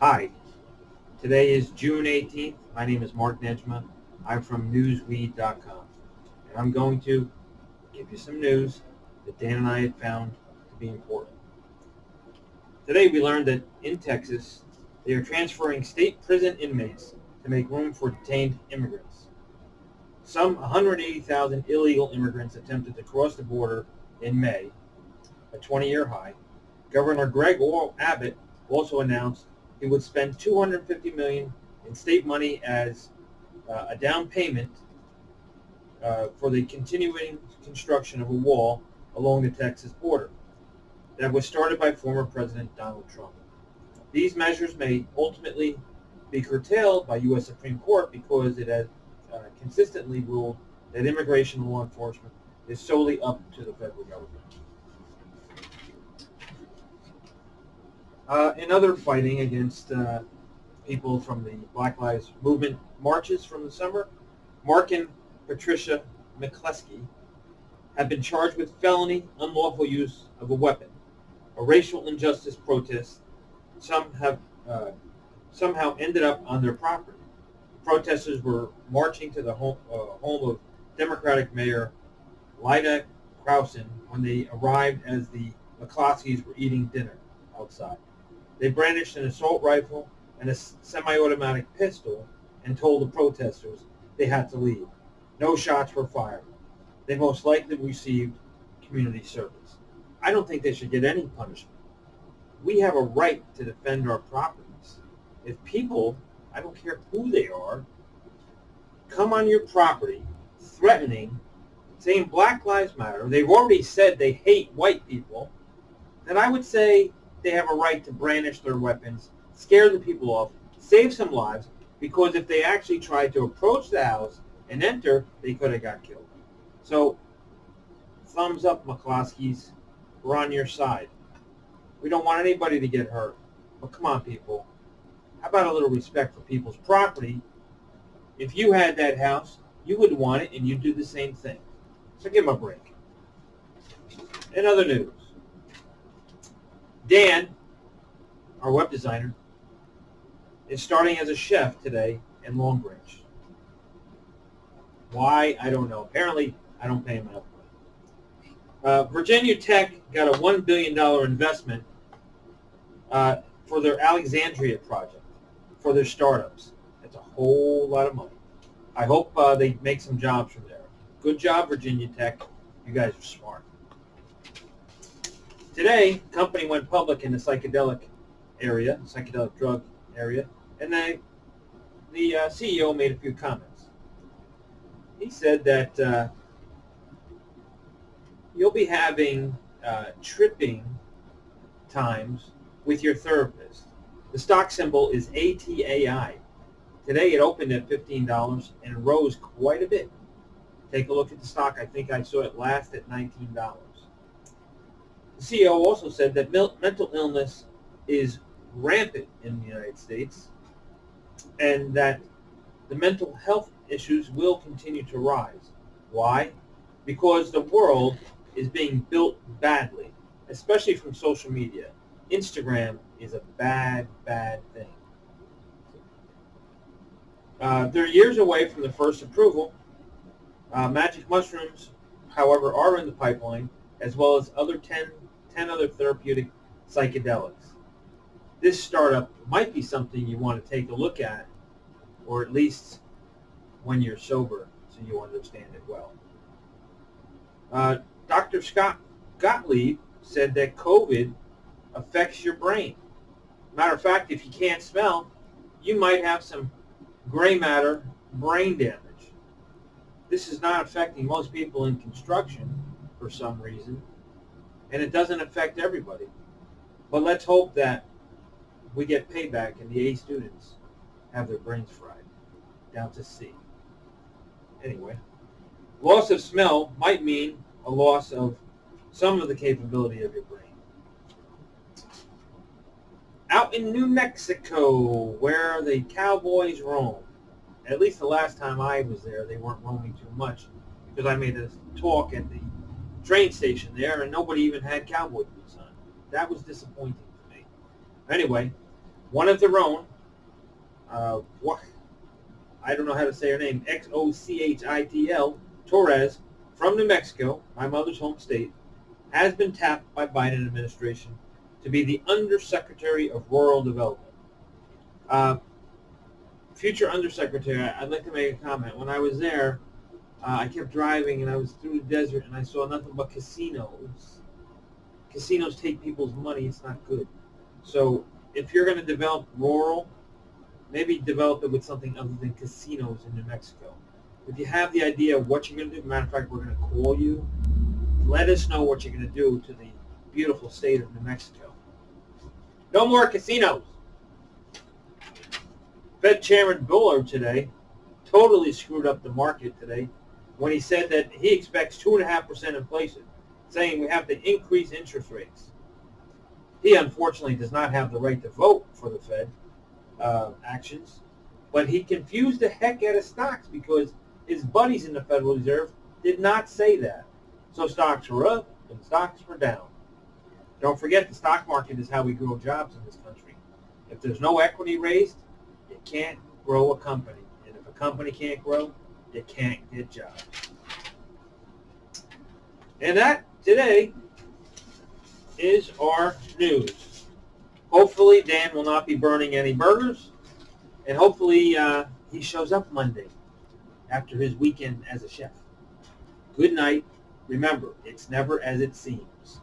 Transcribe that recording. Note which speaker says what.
Speaker 1: Hi, today is June 18th. My name is Mark Nejma. I'm from Newsweed.com, and I'm going to give you some news that Dan and I had found to be important. Today we learned that in Texas, they are transferring state prison inmates to make room for detained immigrants. Some 180,000 illegal immigrants attempted to cross the border in May, a 20-year high. Governor Greg Abbott also announced he would spend $250 million in state money as a down payment for the continuing construction of a wall along the Texas border that was started by former President Donald Trump. These measures may ultimately be curtailed by U.S. Supreme Court because it has consistently ruled that immigration law enforcement is solely up to the federal government. In other fighting against people from the Black Lives Movement marches from the summer, Mark and Patricia Mclosky have been charged with felony unlawful use of a weapon, a racial injustice protest. Some have somehow ended up on their property. Protesters were marching to the home of Democratic Mayor Lyda Krausen when they arrived as the Mcloskys were eating dinner outside. They brandished an assault rifle and a semi-automatic pistol and told the protesters they had to leave. No shots were fired. They most likely received community service. I don't think they should get any punishment. We have a right to defend our properties. If people, I don't care who they are, come on your property threatening, saying Black Lives Matter, they've already said they hate white people, then I would say they have a right to brandish their weapons, scare the people off, save some lives, because if they actually tried to approach the house and enter, they could have got killed. So, thumbs up, Mclosky's. We're on your side. We don't want anybody to get hurt. But come on, people. How about a little respect for people's property? If you had that house, you would want it, and you'd do the same thing. So give them a break. In other news, Dan, our web designer, is starting as a chef today in Long Branch. Why? I don't know. Apparently, I don't pay him enough money. Virginia Tech got a $1 billion investment for their Alexandria project, for their startups. That's a whole lot of money. I hope they make some jobs from there. Good job, Virginia Tech. You guys are smart. Today, the company went public in the psychedelic drug area, and the CEO made a few comments. He said that you'll be having tripping times with your therapist. The stock symbol is ATAI. Today it opened at $15 and rose quite a bit. Take a look at the stock. I think I saw it last at $19. The CEO also said that mental illness is rampant in the United States and that the mental health issues will continue to rise. Why? Because the world is being built badly, especially from social media. Instagram is a bad, bad thing. They're years away from the first approval. Magic mushrooms, however, are in the pipeline, as well as 10 other therapeutic psychedelics. This startup might be something you want to take a look at, or at least when you're sober, so you understand it well. Dr. Scott Gottlieb said that COVID affects your brain. Matter of fact, if you can't smell, you might have some gray matter brain damage. This is not affecting most people in construction for some reason, and it doesn't affect everybody. But let's hope that we get payback and the A students have their brains fried down to C. Anyway, loss of smell might mean a loss of some of the capability of your brain. Out in New Mexico, where the cowboys roam, at least the last time I was there, they weren't roaming too much because I made a talk at the train station there and nobody even had cowboy boots on. That was disappointing to me. Anyway, one of their own, I don't know how to say her name, Xochityl, Torres, from New Mexico, my mother's home state, has been tapped by Biden administration to be the Undersecretary of Rural Development. Future Undersecretary, I'd like to make a comment. When I was there, I kept driving and I was through the desert and I saw nothing but casinos. Casinos take people's money. It's not good. So if you're going to develop rural, maybe develop it with something other than casinos in New Mexico. If you have the idea of what you're going to do, matter of fact, we're going to call you. Let us know what you're going to do to the beautiful state of New Mexico. No more casinos. Fed Chairman Bullard today totally screwed up the market today when he said that he expects 2.5% inflation, saying we have to increase interest rates. He unfortunately does not have the right to vote for the Fed actions, but he confused the heck out of stocks because his buddies in the Federal Reserve did not say that. So stocks were up and stocks were down. Don't forget, the stock market is how we grow jobs in this country. If there's no equity raised, you can't grow a company. And if a company can't grow, you can't get jobs. And that, today, is our news. Hopefully, Dan will not be burning any burgers. And hopefully, he shows up Monday after his weekend as a chef. Good night. Remember, it's never as it seems.